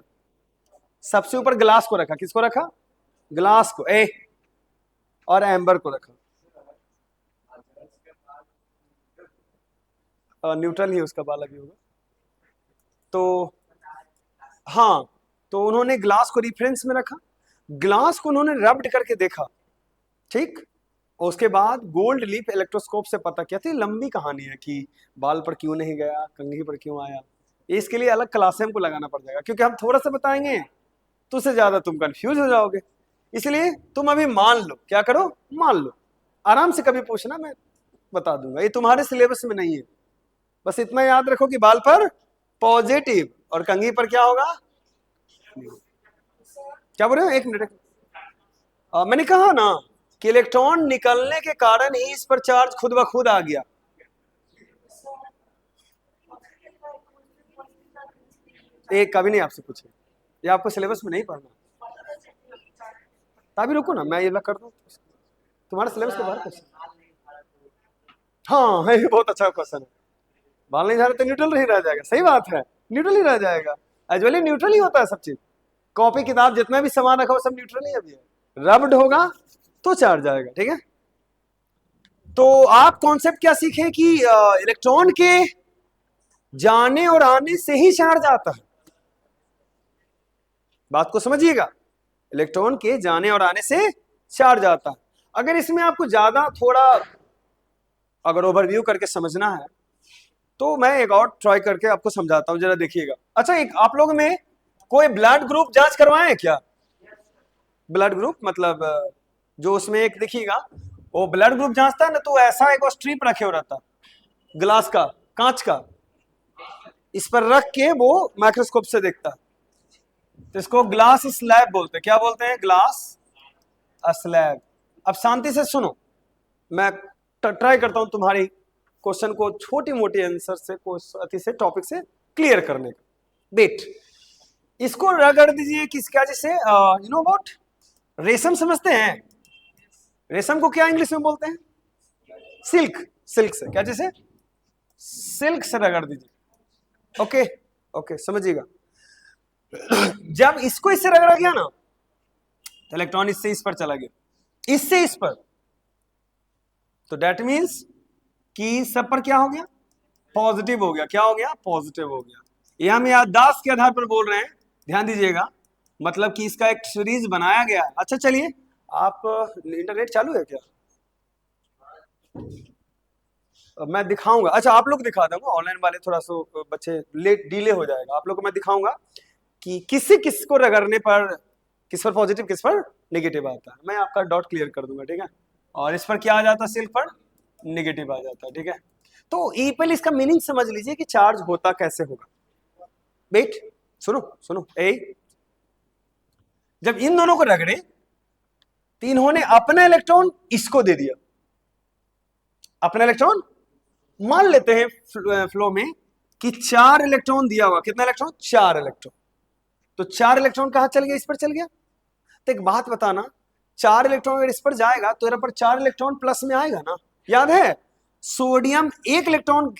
सबसे ऊपर ग्लास को रखा, किसको रखा, ग्लास को, और एम्बर को रखा, न्यूट्रल ही उसका बालक ही होगा। तो हाँ, तो उन्होंने ग्लास को रिफरेंस में रखा, ग्लास को उन्होंने रब्ड करके देखा, ठीक। और उसके बाद गोल्ड लीफ इलेक्ट्रोस्कोप से पता किया। थी लंबी कहानी है कि बाल पर क्यों नहीं गया, कंघी पर क्यों आया, इसके लिए अलग क्लास हमको लगाना पड़ जाएगा, क्योंकि हम थोड़ा सा बताएंगे तो उससे ज्यादा तुम कंफ्यूज हो जाओगे। इसलिए तुम अभी मान लो, क्या करो, मान लो, आराम से कभी पूछना, मैं बता दूंगा, ये तुम्हारे सिलेबस में नहीं है। बस इतना याद रखो कि बाल पर पॉजिटिव और कंघी पर क्या होगा। क्या बोल रहे हो, एक मिनट। मैंने कहा ना कि इलेक्ट्रॉन निकलने के कारण ही इस पर चार्ज खुद ब खुद आ गया। एक कभी नहीं आपसे पूछे, ये आपको सिलेबस में नहीं पढ़ना। तभी रुको ना, मैं ये कर दूं तुम्हारे सिलेबस के बाहर क्वेश्चन। हाँ, ये बहुत अच्छा क्वेश्चन है। बाल नहीं जा रहे तो न्यूट्रल ही रह जाएगा, सही बात है, न्यूट्रल ही रह जाएगा। एजुअली न्यूट्रल ही होता है सब चीज, कॉपी किताब जितना भी सामान रखा हो सब न्यूट्रल ही अभी है। रब्ड होगा तो चार्ज आएगा, ठीक है। तो आप कॉन्सेप्ट क्या सीखे कि इलेक्ट्रॉन के जाने और आने से ही चार्ज आता है। बात को समझिएगा, इलेक्ट्रॉन के जाने और आने से चार्ज आता है। अगर इसमें आपको ज्यादा थोड़ा अगर ओवरव्यू करके समझना है तो मैं एक और ट्राई करके आपको समझाता हूं, जरा देखिएगा। अच्छा, एक आप लोग में कोई ब्लड ग्रुप जांच करवाए क्या? ब्लड ग्रुप मतलब जो उसमें एक देखिएगा, वो ब्लड ग्रुप जांचता है ना, तो ऐसा एक स्ट्रिप रखे हो रहता ग्लास का, कांच का, इस पर रख के वो माइक्रोस्कोप से देखता, तो इसको ग्लास स्लैब बोलते हैं। क्या बोलते हैं? Glass slab. अब शांति से सुनो, मैं ट्राई करता हूं तुम्हारी क्वेश्चन को छोटी मोटी आंसर से, अति से टॉपिक से क्लियर करने का। बेट इसको रगड़ दीजिए, किस क्या, जैसे यू नो व्हाट, रेशम समझते हैं? रेशम को क्या इंग्लिश में बोलते हैं? सिल्क। सिल्क से क्या, जैसे सिल्क से रगड़ दीजिए। ओके ओके, समझिएगा। जब इसको इससे रगड़ा गया ना, तो इलेक्ट्रॉन इससे इस पर चला गया, इससे इस पर, तो डेट मीन्स कि सब पर क्या हो गया? पॉजिटिव हो गया। क्या हो गया? पॉजिटिव हो गया। ये हम याददाश्त के आधार पर बोल रहे हैं, ध्यान दीजिएगा, मतलब कि इसका एक सीरीज बनाया गया है। अच्छा चलिए, आप इंटरनेट चालू है क्या? मैं दिखाऊंगा। अच्छा, आप लोग दिखा दूंगा, ऑनलाइन वाले थोड़ा सा बच्चे लेट डिले हो जाएगा। आप लोग को मैं दिखाऊंगा कि किस को रगड़ने पर किस पर पॉजिटिव किस पर नेगेटिव आता है। मैं आपका डॉट क्लियर कर दूंगा, ठीक है। और इस पर क्या आ जाता है? सिल्क पर नेगेटिव आ जाता है, ठीक है। तो ये पहले इसका मीनिंग समझ लीजिए कि चार्ज होता कैसे होगा। वेट, सुनो सुनो, जब इन दोनों को रगड़े तो इन्होंने अपना इलेक्ट्रॉन इसको दे दिया, अपना इलेक्ट्रॉन। मान लेते हैं फ्लो में कि 4 इलेक्ट्रॉन दिया हुआ, कितना इलेक्ट्रॉन? 4 इलेक्ट्रॉन। तो 4 इलेक्ट्रॉन कहां चल गया? इस पर चल गया। तो एक बात बताना, 4 इलेक्ट्रॉन अगर इस पर जाएगा तो यहाँ पर 4 इलेक्ट्रॉन प्लस में आएगा ना। याद है, सोडियम 1 इलेक्ट्रॉन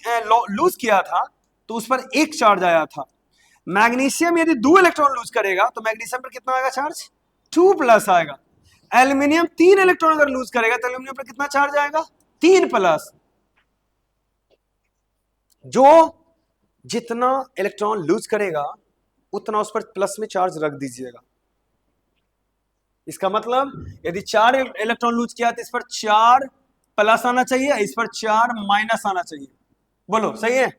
लूज किया था तो उस पर 1 चार्ज आया था। मैग्नीशियम यदि 2 इलेक्ट्रॉन लूज करेगा तो मैग्नीशियम पर कितना आएगा चार्ज? 2 प्लस आएगा। एल्यूमिनियम 3 इलेक्ट्रॉन अगर लूज करेगा तो एल्यूमिनियम पर कितना चार्ज आएगा? 3 प्लस। जो जितना इलेक्ट्रॉन लूज करेगा उतना उस पर प्लस में चार्ज रख दीजिएगा। इसका मतलब यदि 4 इलेक्ट्रॉन लूज किया तो इस पर 4 प्लस आना चाहिए, इस पर 4 माइनस आना चाहिए। बोलो सही है?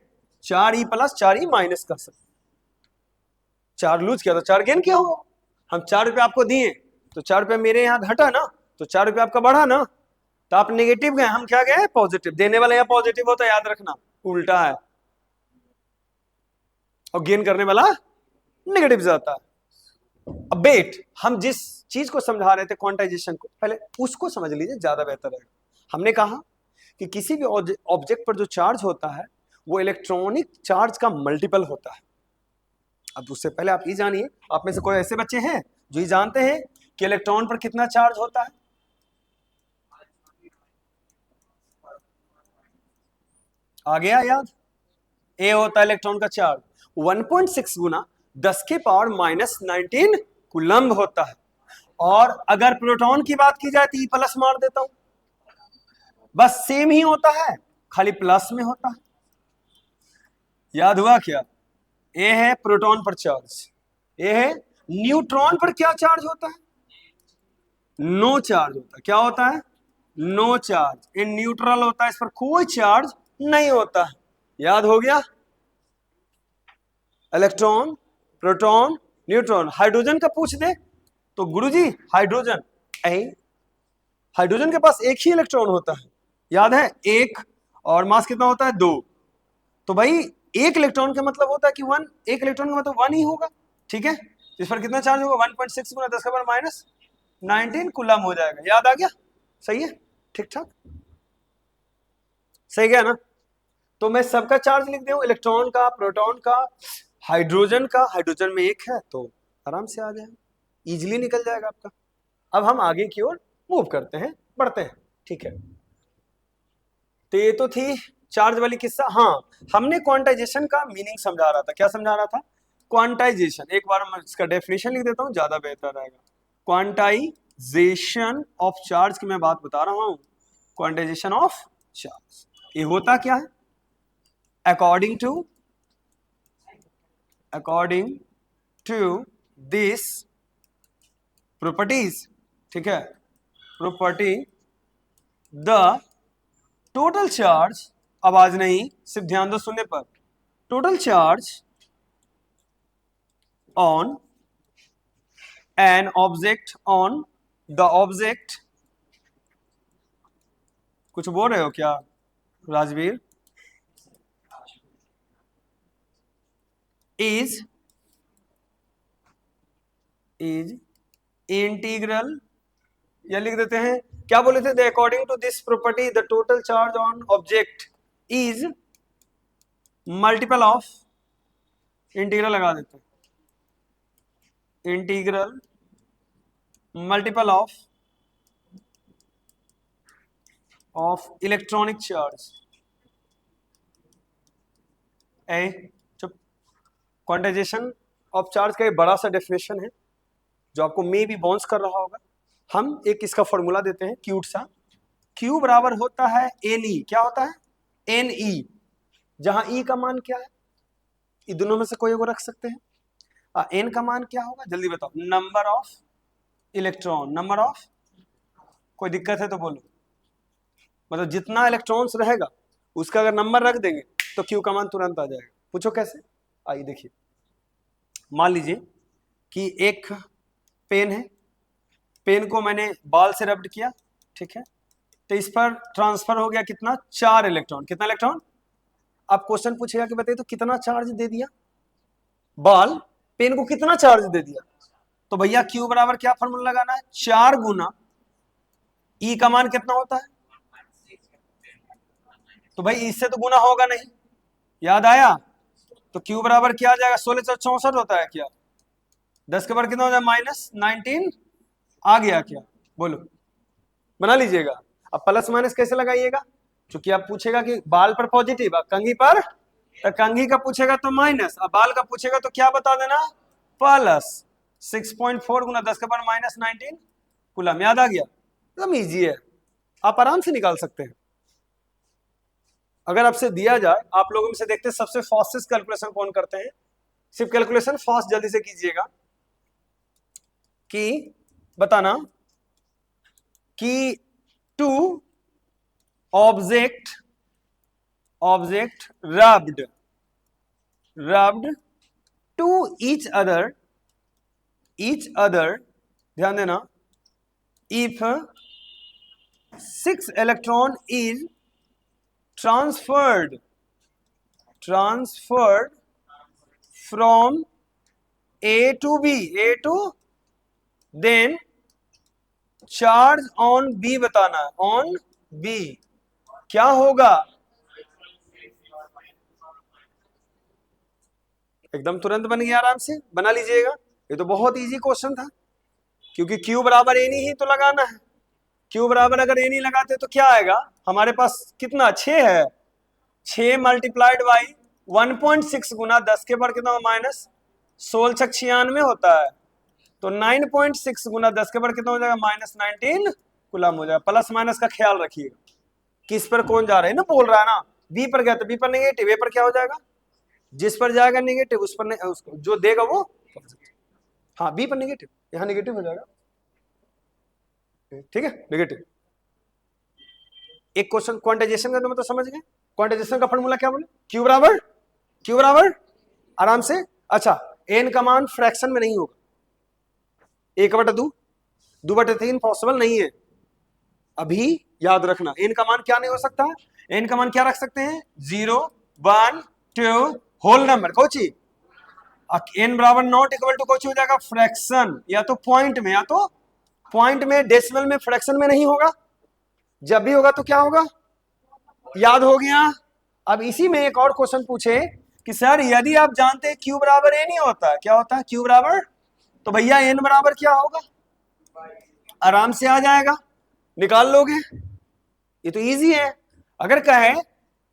4 ई प्लस 4 ई माइनस कर सकते। 4 लूज किया तो 4 गेन किया होगा। हम 4 रुपए आपको दिए तो 4 रुपए मेरे यहां घटा ना, तो 4 रुपए आपका बढ़ा ना, तो आप नेगेटिव गए, हम क्या गए? पॉजिटिव। देने वाला यहां पॉजिटिव हो तो याद रखना उल्टा है, और गेन करने वाला नेगेटिव जाता है। अब बेट, हम जिस चीज को समझा रहे थे क्वांटाइजेशन को, पहले उसको समझ लीजिए, ज्यादा बेहतर है। हमने कहा कि किसी भी ऑब्जेक्ट पर जो चार्ज होता है वो इलेक्ट्रॉनिक चार्ज का मल्टीपल होता है। अब उससे पहले आप ये जानिए, आप में से कोई ऐसे बच्चे हैं जो ये जानते हैं कि इलेक्ट्रॉन पर कितना चार्ज होता है? आ गया याद? ए होता है इलेक्ट्रॉन का चार्ज 1.6 गुना 10 के पावर -19 कूलम्ब होता है। और अगर प्रोटॉन की बात की जाए तो ई प्लस मार देता हूं, बस सेम ही होता है, खाली प्लस में होता है। याद हुआ क्या? ए है प्रोटॉन पर चार्ज, ए है न्यूट्रॉन पर क्या चार्ज होता है? नो चार्ज होता है। क्या होता है? No charge. इन न्यूट्रल होता है, इस पर कोई चार्ज नहीं होता है। याद हो गया? Electron, proton, neutron. हाइड्रोजन का पूछ दे तो गुरुजी हाइड्रोजन, हाइड्रोजन के पास एक ही इलेक्ट्रॉन होता है, याद है? एक, और मास कितना होता है? 2। तो भाई एक इलेक्ट्रॉन का मतलब होता है कि 1, एक इलेक्ट्रॉन का मतलब 1 ही होगा, ठीक है? इस पर कितना चार्ज होगा? 1.6 गुना 10 का पावर माइनस 19 कूलम हो जाएगा। याद आ गया? सही है, ठीक ठाक, सही गया ना? तो मैं सबका चार्ज लिख दूं, इलेक्ट्रॉन का, प्रोटॉन का, हाइड्रोजन का। हाइड्रोजन में एक है तो आराम से आ जाएगा, इजीली निकल जाएगा आपका। अब हम आगे की ओर मूव करते हैं, बढ़ते हैं, ठीक है? तो ये तो थी चार्ज वाली किस्सा। हाँ, हमने क्वांटाइजेशन का मीनिंग समझा रहा था। क्या समझा रहा था? क्वांटाइजेशन, एक बार मैं इसका डेफिनेशन लिख देता हूं, ज्यादा बेहतर रहेगा। क्वांटाइजेशन ऑफ चार्ज की मैं बात बता रहा हूं। क्वांटाइजेशन ऑफ चार्ज ये होता क्या है? अकॉर्डिंग टू दिस प्रॉपर्टीज, ठीक है, प्रॉपर्टी, द टोटल चार्ज, आवाज नहीं, सिर्फ ध्यान दो सुनने पर, total charge on an object, on the object, कुछ बोल रहे हो क्या राजवीर? इज इंटीग्रल, या लिख देते हैं, क्या बोले थे? According to this property the total charge on object is multiple of, integral लगा देते हैं, integral multiple of electronic charge. चुप। क्वांटाइजेशन ऑफ चार्ज का एक बड़ा सा डेफिनेशन है जो आपको मे भी बाउंस कर रहा होगा। हम एक इसका फॉर्मूला देते हैं क्यूट सा, Q बराबर होता है NE। क्या होता है? NE, जहां E का मान क्या है? ये दोनों में से कोई को रख सकते हैं। N का मान क्या होगा? जल्दी बताओ। Number of electron, number of, कोई दिक्कत है तो बोलो। मतलब जितना इलेक्ट्रॉन्स रहेगा उसका अगर नंबर रख देंगे तो Q का मान तुरंत आ जाएगा। पूछो कैसे? आइए देखिए, मान लीजिए कि एक पेन है, पेन को मैंने बाल से रब्ड किया, ठीक है? तो इस पर ट्रांसफर हो गया कितना? 4 इलेक्ट्रॉन। कितना इलेक्ट्रॉन? अब क्वेश्चन पूछेगा कि बताइए तो कितना चार्ज दे दिया? बाल पेन को कितना चार्ज दे दिया? तो भैया Q बराबर क्या फॉर्मूला लगाना है? 4 गुना E का मान कितना होता है? तो भाई इससे तो गुना होगा नहीं, याद आया? तो Q बराबर क्या आ जाएगा? 1664 होता है क्या? 10 के बाद कितना हो जाए? -19 आ गया क्या? बोलो, बना लीजिएगा। अब प्लस माइनस कैसे लगाइएगा? क्योंकि आप पूछेगा कि बाल पर पॉजिटिव, कंघी पर, तो कंघी का पूछेगा तो माइनस, अब बाल का पूछेगा तो क्या बता देना? प्लस। 6.4 गुना 10 के बाद -19 कूलम। याद आ गया? एकदम ईजी है, आप आराम से निकाल सकते हैं। अगर आपसे दिया जाए, आप लोगों में से देखते हैं सबसे फास्टेस्ट कैलकुलेशन कौन करते हैं? सिर्फ कैलकुलेशन फास्ट जल्दी से कीजिएगा कि बताना कि two object rubbed to each other, ध्यान देना, if 6 electron is transferred from A to then charge on B बताना है, on B क्या होगा? एकदम तुरंत बन गया, आराम से बना लीजिएगा। ये तो बहुत इजी क्वेश्चन था, क्योंकि Q बराबर ए ही तो लगाना है। Q बराबर अगर ए नहीं लगाते तो क्या आएगा हमारे पास? कितना? 6 है, 6 मल्टीप्लाइड बाई 1.6 गुना 10 के बाद कितना? -16 96 होता है। तो 9.6 गुना 10 के पावर कितना हो जाएगा, -19 कूलम हो जाएगा। प्लस माइनस का ख्याल रखिएगा, किस पर कौन जा रहा है ना, बोल रहा है ना, बी पर गया तो बी पर नेगेटिव, ए पर क्या हो जाएगा, जिस पर जाएगा नेगेटिव उस पर उसको जो देगा वो, हाँ बी पर नेगेटिव, यहाँ नेगेटिव हो जाएगा, ठीक है नेगेटिव। एक क्वेश्चन क्वांटाइजेशन का तो मतलब समझ गए, क्वांटाइजेशन का फॉर्मूला क्या बोले, क्यू बराबर आराम से। अच्छा, एन का मान फ्रैक्शन में नहीं होगा, 1/2 2/3 पॉसिबल नहीं है, अभी याद रखना। एन का मान क्या नहीं हो सकता, एन का मान क्या रख सकते हैं, 0 1 2 होल नंबर कोची, एन बराबर नॉट इक्वल टू कोची हो जाएगा फ्रैक्शन, या तो पॉइंट में, या तो पॉइंट में, डेसिमल में, फ्रैक्शन में नहीं होगा। जब भी होगा तो क्या होगा, याद हो गया। अब इसी में एक और क्वेश्चन पूछे कि सर यदि आप जानते हैं क्यू बराबर ए नहीं होता है, क्या होता है क्यू बराबर, तो भैया एन बराबर क्या होगा, आराम से आ जाएगा, निकाल लोगे, ये तो इजी है। अगर कहे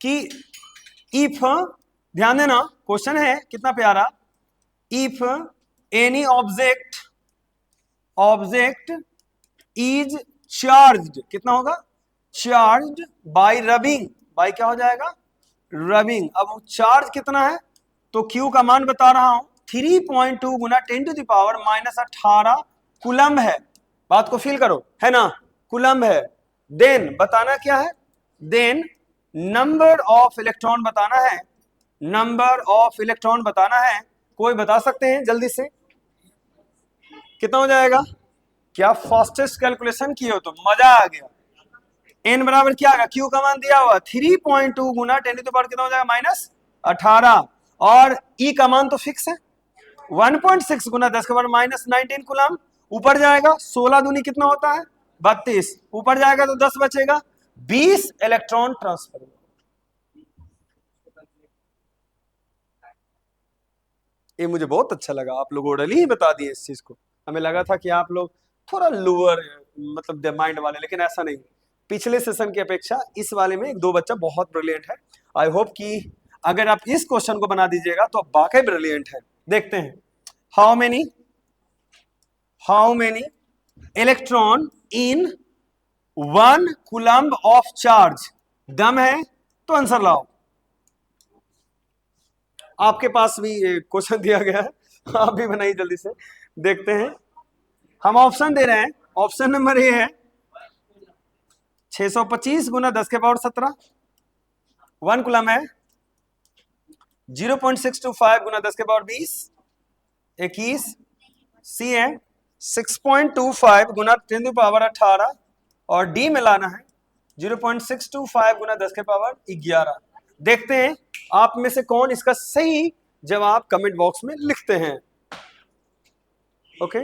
कि इफ, ध्यान देना क्वेश्चन है कितना प्यारा, if any object is charged, कितना होगा, चार्ज्ड बाय रबिंग, बाय क्या हो जाएगा, रबिंग। अब चार्ज कितना है, तो Q का मान बता रहा हूं 3.2 गुना 10⁻⁻18 कूलम है, बात को फील करो, है ना, कूलम है। देन बताना क्या है, देन नंबर ऑफ इलेक्ट्रॉन बताना है, नंबर ऑफ इलेक्ट्रॉन बताना है, कोई बता सकते हैं जल्दी से, कितना हो जाएगा, क्या फास्टेस्ट कैलकुलेशन किए हो तो मजा आ गया। एन बराबर क्या आएगा, क्यू का मान दिया हुआ 3.2 गुना 10 टू पावर कितना हो जाएगा, -18, और ई का मान तो फिक्स है 1.6 गुना 10 के पावर -19 कूलम, ऊपर जाएगा 16 दूनी कितना होता है 32, ऊपर जाएगा तो 10 बचेगा, 20 इलेक्ट्रॉन ट्रांसफर। ये मुझे बहुत अच्छा लगा, आप लोग ओरली ही बता दिए इस चीज को, हमें लगा था कि आप लोग थोड़ा लोअर मतलब माइंड वाले, लेकिन ऐसा नहीं, पिछले सेशन की अपेक्षा इस वाले में 2 बच्चा बहुत ब्रिलियंट है। आई होप कि अगर आप इस क्वेश्चन को बना दीजिएगा तो आप वाकई ब्रिलियंट है। देखते हैं, how many electron in 1 coulomb of charge, दम है तो आंसर लाओ, आपके पास भी क्वेश्चन दिया गया है, आप भी बनाइए जल्दी से। देखते हैं, हम ऑप्शन दे रहे हैं, ऑप्शन नंबर ए है 625 गुना 10 के पावर 17 1 कूलम है, 0.625 गुना 10 के पावर 20 21, सी है 6.25 गुना 10 टू पावर 18, और डी में लाना है 0.625 गुना 10 के पावर 11। देखते हैं आप में से कौन इसका सही जवाब कमेंट बॉक्स में लिखते हैं। ओके